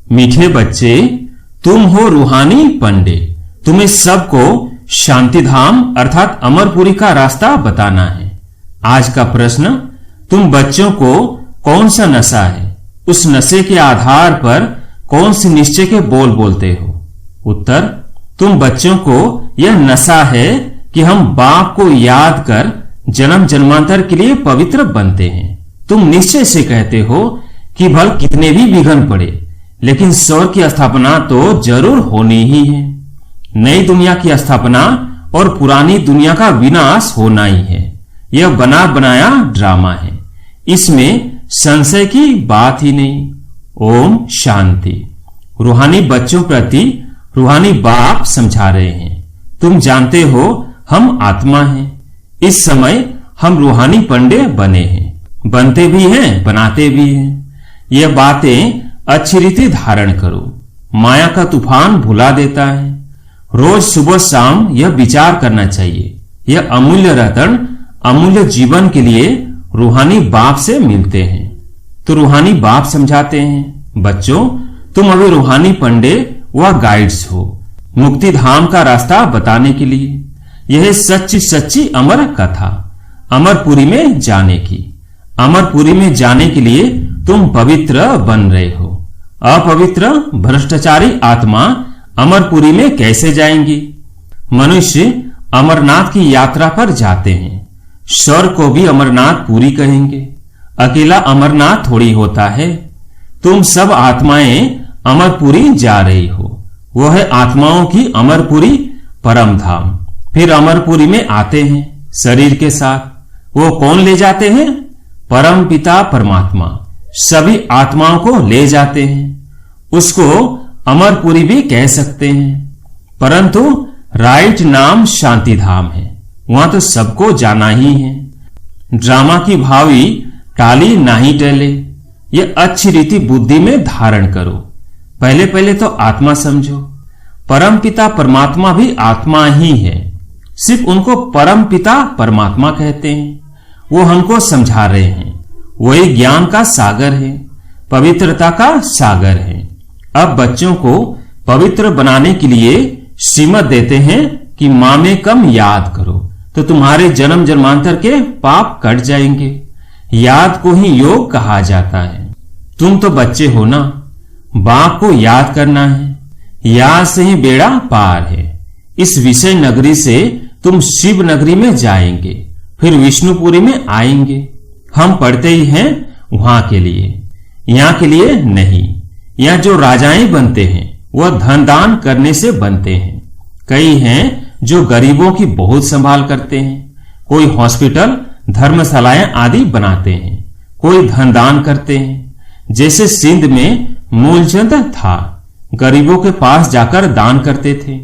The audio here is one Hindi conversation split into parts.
मीठे बच्चे, तुम हो रूहानी पंडे। तुम्हें सबको शांति धाम अर्थात अमरपुरी का रास्ता बताना है। आज का प्रश्न, तुम बच्चों को कौन सा नशा है, उस नशे के आधार पर कौन सी निश्चय के बोल बोलते हो? उत्तर, तुम बच्चों को यह नशा है कि हम बाप को याद कर जन्म जन्मांतर के लिए पवित्र बनते हैं। तुम निश्चय से कहते हो कि भल कितने भी विघ्न पड़े, लेकिन स्वर्ग की स्थापना तो जरूर होनी ही है। नई दुनिया की स्थापना और पुरानी दुनिया का विनाश होना ही है। यह बना बनाया ड्रामा है, इसमें संशय की बात ही नहीं। ओम शांति। रूहानी बच्चों प्रति रूहानी बाप समझा रहे हैं, तुम जानते हो हम आत्मा हैं। इस समय हम रूहानी पंडे बने हैं, बनते भी हैं, बनाते भी हैं। यह बातें अच्छी रीति धारण करो। माया का तूफान भुला देता है। रोज सुबह शाम यह विचार करना चाहिए, यह अमूल्य रतन अमूल्य जीवन के लिए रूहानी बाप से मिलते हैं। तो रूहानी बाप समझाते हैं, बच्चों तुम अभी रूहानी पंडे व गाइड्स हो मुक्ति धाम का रास्ता बताने के लिए। यह सच्ची सच्ची अमर कथा अमरपुरी में जाने की। अमरपुरी में जाने के लिए तुम पवित्र बन रहे हो। अपवित्र भ्रष्टाचारी आत्मा अमरपुरी में कैसे जाएंगी? मनुष्य अमरनाथ की यात्रा पर जाते हैं। स्वर्ग को भी अमरनाथ पुरी कहेंगे। अकेला अमरनाथ थोड़ी होता है। तुम सब आत्माएं अमरपुरी जा रही हो। वह है आत्माओं की अमरपुरी परम धाम। फिर अमरपुरी में आते हैं शरीर के साथ। वो कौन ले जाते हैं? परम पिता परमात्मा सभी आत्माओं को ले जाते हैं। उसको अमरपुरी भी कह सकते हैं, परंतु राइट नाम शांति धाम है। वहां तो सबको जाना ही है। ड्रामा की भावी टाली नाही टले। ये अच्छी रीति बुद्धि में धारण करो। पहले पहले तो आत्मा समझो। परम पिता परमात्मा भी आत्मा ही है। सिर्फ उनको परम पिता परमात्मा कहते हैं। वो हमको समझा रहे हैं। वही ज्ञान का सागर है, पवित्रता का सागर है। अब बच्चों को पवित्र बनाने के लिए श्रीमत देते हैं कि मां में कम याद करो तो तुम्हारे जन्म जन्मांतर के पाप कट जाएंगे। याद को ही योग कहा जाता है। तुम तो बच्चे हो ना, बाप को याद करना है। याद से ही बेड़ा पार है। इस विषय नगरी से तुम शिव नगरी में जाएंगे, फिर विष्णुपुरी में आएंगे। हम पढ़ते ही हैं वहां के लिए, यहां के लिए नहीं। यहां जो राजाएं बनते हैं वह धन दान करने से बनते हैं। कई हैं जो गरीबों की बहुत संभाल करते हैं। कोई हॉस्पिटल धर्मशालाएं आदि बनाते हैं, कोई धन दान करते हैं। जैसे सिंध में मूलचंद था, गरीबों के पास जाकर दान करते थे,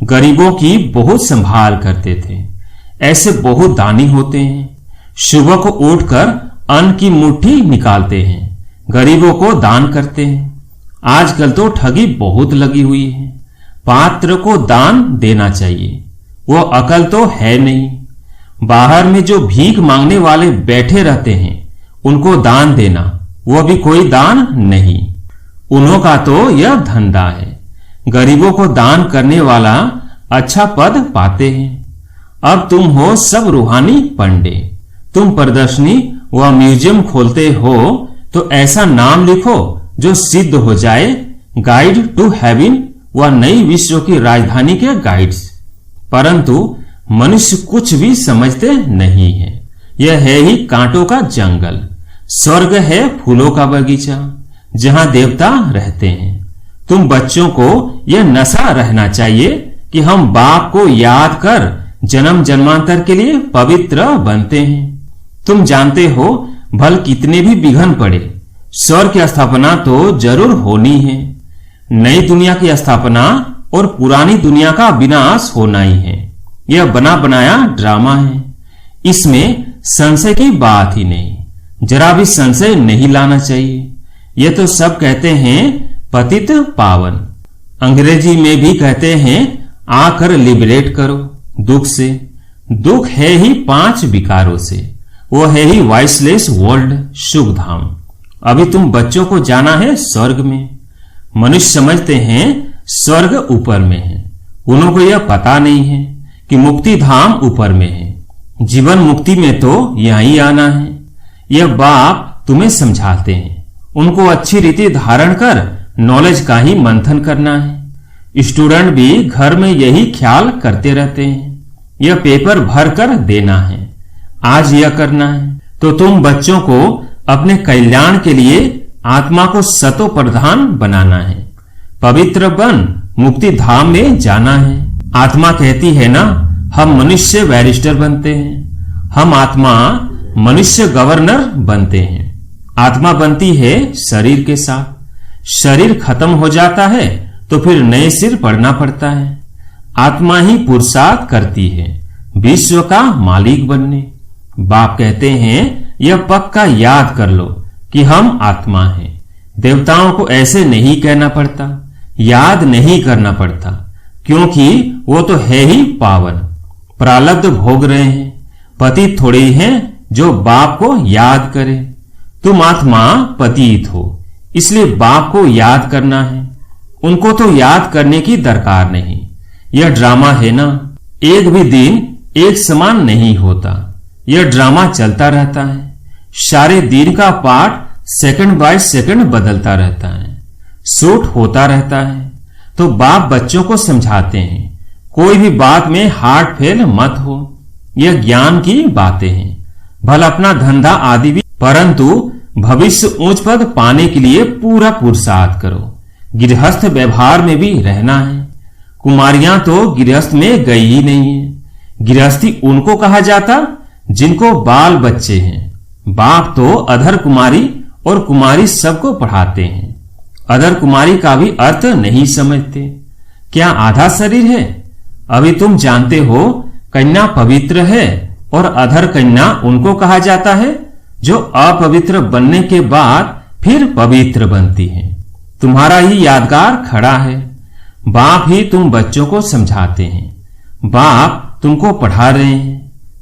गरीबों की बहुत संभाल करते थे। ऐसे बहुत दानी होते हैं। सुबह को उठकर अन्न की मुट्ठी निकालते हैं, गरीबों को दान करते हैं। आजकल तो ठगी बहुत लगी हुई है। पात्र को दान देना चाहिए, वो अकल तो है नहीं। बाहर में जो भीख मांगने वाले बैठे रहते हैं उनको दान देना, वो भी कोई दान नहीं। उन्हों का तो यह धंधा है। गरीबों को दान करने वाला अच्छा पद पाते हैं। अब तुम हो सब रूहानी पंडे। तुम प्रदर्शनी व म्यूजियम खोलते हो तो ऐसा नाम लिखो जो सिद्ध हो जाए, गाइड टू हेवन व नई विश्व की राजधानी के गाइड्स। परंतु मनुष्य कुछ भी समझते नहीं है। यह है ही कांटों का जंगल। स्वर्ग है फूलों का बगीचा जहां देवता रहते हैं। तुम बच्चों को यह नशा रहना चाहिए कि हम बाप को याद कर जन्म जन्मांतर के लिए पवित्र बनते हैं। तुम जानते हो भल कितने भी विघ्न पड़े, स्वर्ग की स्थापना तो जरूर होनी है। नई दुनिया की स्थापना और पुरानी दुनिया का विनाश होना ही है। यह बना बनाया ड्रामा है। इसमें संशय की बात ही नहीं। जरा भी संशय नहीं लाना चाहिए। यह तो सब कहते हैं पतित पावन। अंग्रेजी में भी कहते हैं आकर लिबरेट करो दुख से। दुख है ही 5 विकारों से। वो है ही वाइसलेस वर्ल्ड शुभ धाम। अभी तुम बच्चों को जाना है स्वर्ग में। मनुष्य समझते हैं स्वर्ग ऊपर में है। उनको यह पता नहीं है कि मुक्ति धाम ऊपर में है। जीवन मुक्ति में तो यहीं आना है। यह बाप तुम्हें समझाते हैं। उनको अच्छी रीति धारण कर नॉलेज का ही मंथन करना है। स्टूडेंट भी घर में यही ख्याल करते रहते हैं, यह पेपर भर कर देना है, आज यह करना है। तो तुम बच्चों को अपने कल्याण के लिए आत्मा को सतो प्रधान बनाना है। पवित्र बन मुक्ति धाम में जाना है। आत्मा कहती है ना, हम मनुष्य बैरिस्टर बनते हैं, हम आत्मा मनुष्य गवर्नर बनते हैं। आत्मा बनती है शरीर के साथ। शरीर खत्म हो जाता है तो फिर नए सिर पड़ना पड़ता है। आत्मा ही पुरुषार्थ करती है विश्व का मालिक बनने। बाप कहते हैं यह पक्का याद कर लो कि हम आत्मा हैं। देवताओं को ऐसे नहीं कहना पड़ता, याद नहीं करना पड़ता, क्योंकि वो तो है ही पावन, प्रारब्ध भोग रहे हैं। पतित थोड़े ही हैं जो बाप को याद करे। तुम आत्मा पतित हो, इसलिए बाप को याद करना है। उनको तो याद करने की दरकार नहीं। यह ड्रामा है ना, एक भी दिन एक समान नहीं होता। यह ड्रामा चलता रहता है। सारे दिन का पाठ सेकंड बाय सेकंड बदलता रहता है, शूट होता रहता है। तो बाप बच्चों को समझाते हैं कोई भी बात में हार्ट फेल मत हो। यह ज्ञान की बातें हैं। भला अपना धंधा आदि भी, परंतु भविष्य उच्च पद पाने के लिए पूरा पुरुषार्थ करो। गृहस्थ व्यवहार में भी रहना है। कुमारियां तो गृहस्थ में गई ही नहीं है। गृहस्थी उनको कहा जाता जिनको बाल बच्चे हैं। बाप तो अधर कुमारी और कुमारी सबको पढ़ाते हैं। अधर कुमारी का भी अर्थ नहीं समझते। क्या आधा शरीर है? अभी तुम जानते हो कन्या पवित्र है और अधर कन्या उनको कहा जाता है जो अपवित्र बनने के बाद फिर पवित्र बनती है। तुम्हारा ही यादगार खड़ा है। बाप ही तुम बच्चों को समझाते हैं। बाप तुमको पढ़ा रहे हैं।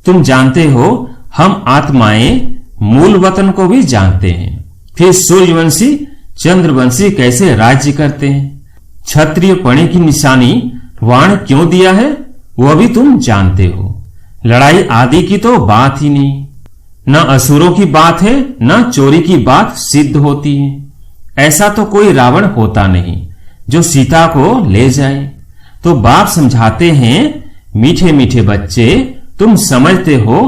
तुम जानते हो हम आत्माएं मूल वतन को भी जानते हैं। फिर सूर्यवंशी चंद्रवंशी कैसे राज्य करते हैं। क्षत्रिय पणे की निशानी वाण क्यों दिया है वह भी तुम जानते हो। लड़ाई आदि की तो बात ही नहीं। न असुरों की बात है न चोरी की बात सिद्ध होती है। ऐसा तो कोई रावण होता नहीं जो सीता को ले जाए। तो बाप समझाते हैं मीठे मीठे बच्चे, तुम समझते हो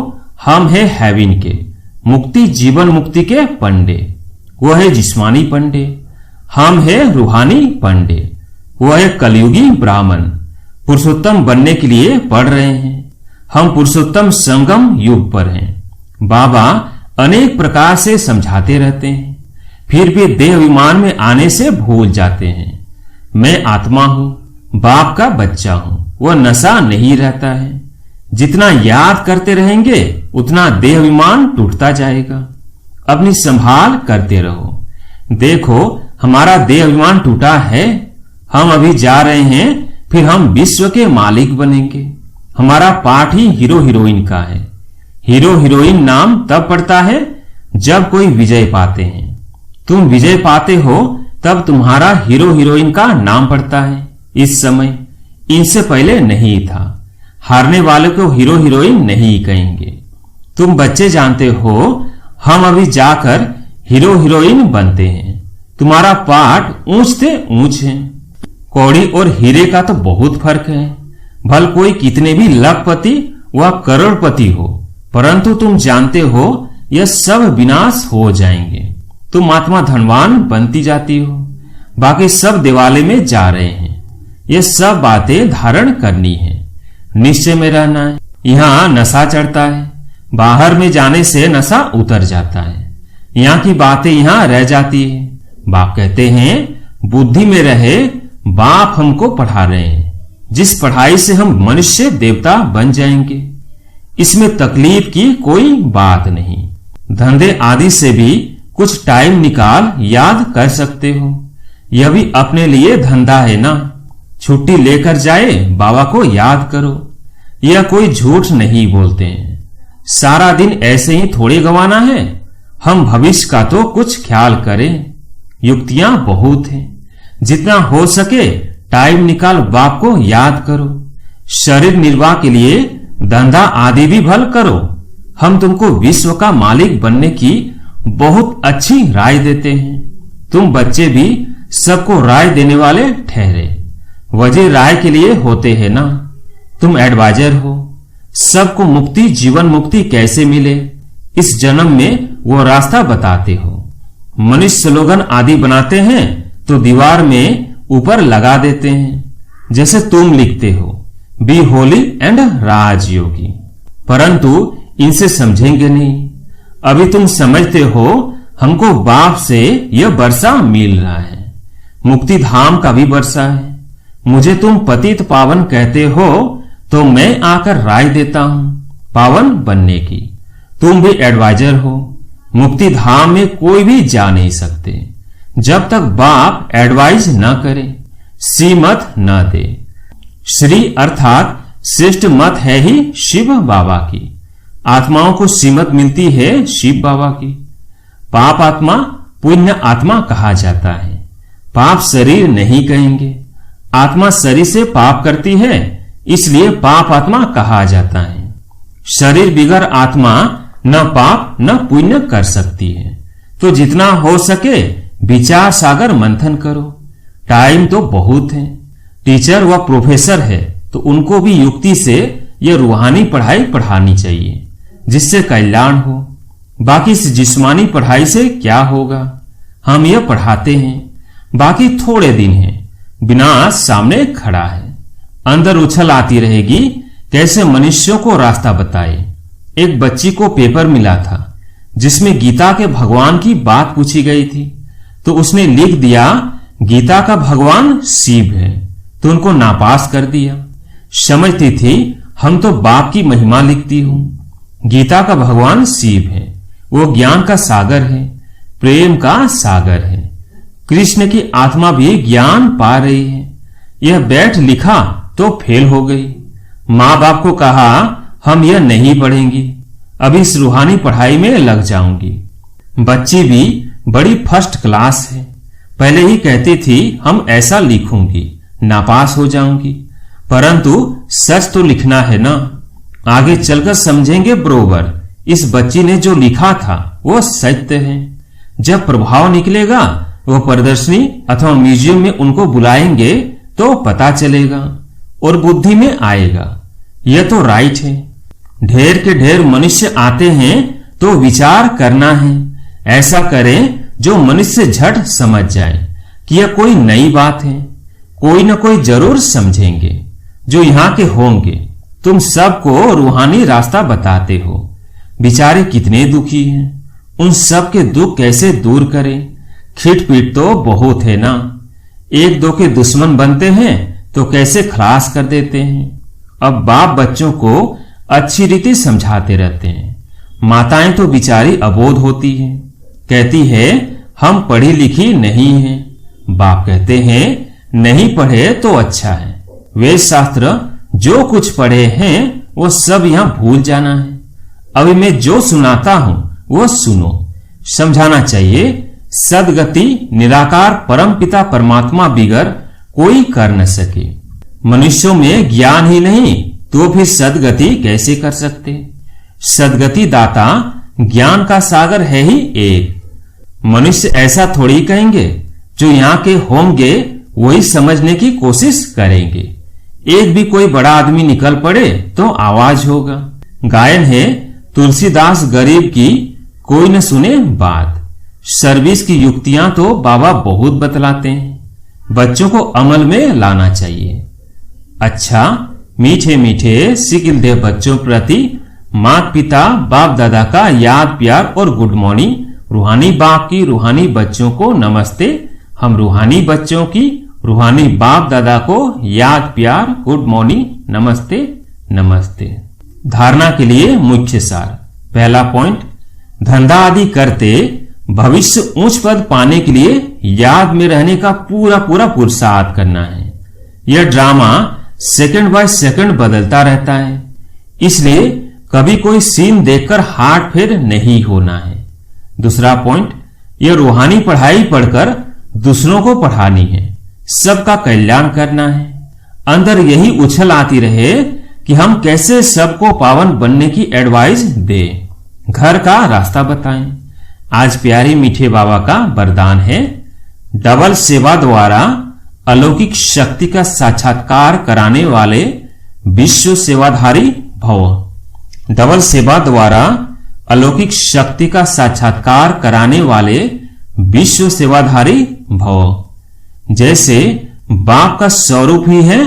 हम है हेवन के, मुक्ति जीवन मुक्ति के पंडे। वो है जिस्मानी पंडे। हम है रूहानी पंडे। वो है कलयुगी ब्राह्मण। पुरुषोत्तम बनने के लिए पढ़ रहे हैं। हम पुरुषोत्तम संगम युग पर हैं। बाबा अनेक प्रकार से समझाते रहते हैं, फिर भी देह विमान में आने से भूल जाते हैं। मैं आत्मा हूं, बाप का बच्चा हूं। वह नशा नहीं रहता है। जितना याद करते रहेंगे उतना देह विमान टूटता जाएगा। अपनी संभाल करते रहो। देखो हमारा देह विमान टूटा है, हम अभी जा रहे हैं, फिर हम विश्व के मालिक बनेंगे। हमारा पाठ ही हीरो हीरोइन का है। हीरो हीरोइन नाम तब पड़ता है जब कोई विजय पाते हैं। तुम विजय पाते हो तब तुम्हारा हीरो हीरोइन का नाम पड़ता है। इस समय इनसे पहले नहीं था। हारने वाले को हीरो हीरोइन नहीं कहेंगे। तुम बच्चे जानते हो हम अभी जाकर हीरो हीरोइन बनते हैं। तुम्हारा पाठ ऊंच से ऊंच है। कौड़ी और हीरे का तो बहुत फर्क है। भल कोई कितने भी लखपति व करोड़पति हो, परंतु तुम जानते हो यह सब विनाश हो जाएंगे। तुम आत्मा धनवान बनती जाती हो, बाकी सब दिवाले में जा रहे हैं। ये सब बातें धारण करनी है, निश्चय में रहना है। यहाँ नशा चढ़ता है, बाहर में जाने से नशा उतर जाता है। यहाँ की बातें यहाँ रह जाती है। बाप कहते हैं बुद्धि में रहे, बाप हमको पढ़ा रहे हैं। जिस पढ़ाई से हम मनुष्य देवता बन जाएंगे, इसमें तकलीफ की कोई बात नहीं। धंधे आदि से भी कुछ टाइम निकाल याद कर सकते हो। यह भी अपने लिए धंधा है ना। छुट्टी लेकर जाए बाबा को याद करो। यह कोई झूठ नहीं बोलते हैं। सारा दिन ऐसे ही थोड़े गंवाना है। हम भविष्य का तो कुछ ख्याल करें। युक्तियां बहुत हैं। जितना हो सके टाइम निकाल बाप को याद करो। शरीर निर्वाह के लिए धंधा आदि भी भल करो। हम तुमको विश्व का मालिक बनने की बहुत अच्छी राय देते हैं। तुम बच्चे भी सबको राय देने वाले ठहरे। वजह राय के लिए होते हैं ना। तुम एडवाइजर हो। सबको मुक्ति, जीवन मुक्ति कैसे मिले, इस जन्म में वो रास्ता बताते हो। मनुष्य स्लोगन आदि बनाते हैं तो दीवार में ऊपर लगा देते हैं, जैसे तुम लिखते हो, बी होली एंड राजयोगी। परंतु इनसे समझेंगे नहीं। अभी तुम समझते हो हमको बाप से यह वर्षा मिल रहा है, मुक्ति धाम का भी वर्षा है। मुझे तुम पतित पावन कहते हो तो मैं आकर राय देता हूं पावन बनने की। तुम भी एडवाइजर हो। मुक्ति धाम में कोई भी जा नहीं सकते जब तक बाप एडवाइज न करे, श्रीमत न दे। श्री अर्थात श्रेष्ठ मत है ही शिव बाबा की। आत्माओं को श्रीमत मिलती है शिव बाबा की। पाप आत्मा पुण्य आत्मा कहा जाता है। पाप शरीर नहीं कहेंगे। आत्मा शरीर से पाप करती है, इसलिए पाप आत्मा कहा जाता है। शरीर बिगर आत्मा न पाप न पुण्य कर सकती है। तो जितना हो सके विचार सागर मंथन करो। टाइम तो बहुत है। टीचर व प्रोफेसर है तो उनको भी युक्ति से यह रूहानी पढ़ाई पढ़ानी चाहिए, जिससे कल्याण हो। बाकी इस जिस्मानी पढ़ाई से क्या होगा। हम यह पढ़ाते हैं, बाकी थोड़े दिन हैं, विनाश सामने खड़ा है। अंदर उछल आती रहेगी, कैसे मनुष्यों को रास्ता बताए। एक बच्ची को पेपर मिला था जिसमें गीता के भगवान की बात पूछी गई थी, तो उसने लिख दिया गीता का भगवान शिव है, तो उनको नापास कर दिया। समझती थी हम तो बाप की महिमा लिखती हूं। गीता का भगवान शिव है, वो ज्ञान का सागर है, प्रेम का सागर है। कृष्ण की आत्मा भी ज्ञान पा रही है। यह बैठ लिखा तो फेल हो गई। मां बाप को कहा हम यह नहीं पढ़ेंगी, अभी इस रूहानी पढ़ाई में लग जाऊंगी। बच्ची भी बड़ी फर्स्ट क्लास है, पहले ही कहती थी हम ऐसा लिखूंगी, नापास हो जाऊंगी। परंतु सच तो लिखना है ना, आगे चलकर समझेंगे बरोबर। इस बच्ची ने जो लिखा था वो सत्य है। जब प्रभाव निकलेगा वो प्रदर्शनी अथवा म्यूजियम में उनको बुलाएंगे तो पता चलेगा और बुद्धि में आएगा। यह तो राइट है। ढेर के ढेर मनुष्य आते हैं तो विचार करना है। ऐसा करें जो मनुष्य झट समझ जाए कि यह कोई नई बात है। कोई न कोई जरूर समझेंगे जो यहाँ के होंगे। तुम सबको रूहानी रास्ता बताते हो। बेचारे कितने दुखी हैं, उन सब के दुख कैसे दूर करें। खिटपीट तो बहुत है ना। एक दो के दुश्मन बनते हैं तो कैसे खलास कर देते हैं। अब बाप बच्चों को अच्छी रीति समझाते रहते हैं। माताएं तो बिचारी अबोध होती हैं, कहती है हम पढ़ी लिखी नहीं हैं। बाप कहते हैं नहीं पढ़े तो अच्छा है। वेद शास्त्र जो कुछ पढ़े हैं वो सब यहां भूल जाना है। अभी मैं जो सुनाता हूं वो सुनो। समझाना चाहिए सदगति निराकार परम पिता परमात्मा बिगर कोई कर न सके। मनुष्यों में ज्ञान ही नहीं तो फिर सदगति कैसे कर सकते। सदगति दाता ज्ञान का सागर है ही एक। मनुष्य ऐसा थोड़ी कहेंगे, जो यहाँ के होंगे वही समझने की कोशिश करेंगे। एक भी कोई बड़ा आदमी निकल पड़े तो आवाज होगा। गायन है तुलसीदास गरीब की कोई न सुने बात। सर्विस की युक्तियां तो बाबा बहुत बतलाते हैं। बच्चों को अमल में लाना चाहिए। अच्छा मीठे मीठे सिकिल दे बच्चों प्रति माता पिता बाप दादा का याद प्यार और गुड मॉर्निंग। रूहानी बाप की रूहानी बच्चों को नमस्ते। हम रूहानी बच्चों की रूहानी बाप दादा को याद प्यार गुड मॉर्निंग नमस्ते नमस्ते। धारणा के लिए मुख्य सार। पहला पॉइंट, धंधा आदि करते भविष्य उच्च पद पाने के लिए याद में रहने का पूरा पूरा पुरुषार्थ करना है। यह ड्रामा सेकंड बाय सेकंड बदलता रहता है, इसलिए कभी कोई सीन देखकर हार्ट फेल नहीं होना है। दूसरा पॉइंट, यह रूहानी पढ़ाई पढ़कर दूसरों को पढ़ानी है, सबका कल्याण करना है। अंदर यही उछल आती रहे कि हम कैसे सबको पावन बनने की एडवाइस दें, घर का रास्ता बताएं। आज प्यारी मीठे बाबा का वरदान है, डबल सेवा द्वारा अलौकिक शक्ति का साक्षात्कार कराने वाले विश्व सेवाधारी भव। डबल सेवा द्वारा अलौकिक शक्ति का साक्षात्कार कराने वाले विश्व सेवाधारी भव। जैसे बाप का स्वरूप ही है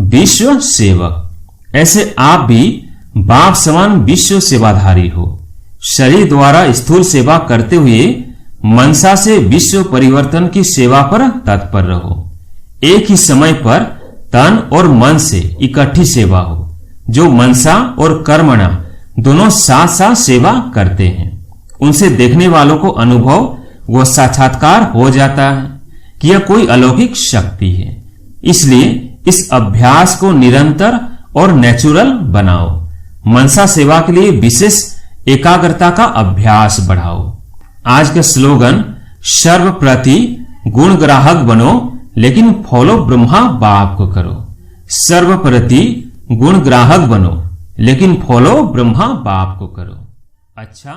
विश्व सेवक, ऐसे आप भी बाप समान विश्व सेवाधारी हो। शरीर द्वारा स्थूल सेवा करते हुए मनसा से विश्व परिवर्तन की सेवा पर तत्पर रहो। एक ही समय पर तन और मन से इकट्ठी सेवा हो। जो मनसा और कर्मणा दोनों साथ साथ सेवा करते हैं, उनसे देखने वालों को अनुभव व साक्षात्कार हो जाता है कि यह कोई अलौकिक शक्ति है। इसलिए इस अभ्यास को निरंतर और नेचुरल बनाओ। मनसा सेवा के लिए विशेष एकाग्रता का अभ्यास बढ़ाओ। आज का स्लोगन, सर्वप्रति गुण ग्राहक बनो लेकिन फॉलो ब्रह्मा बाप को करो। सर्वप्रति गुण ग्राहक बनो लेकिन फॉलो ब्रह्मा बाप को करो। अच्छा।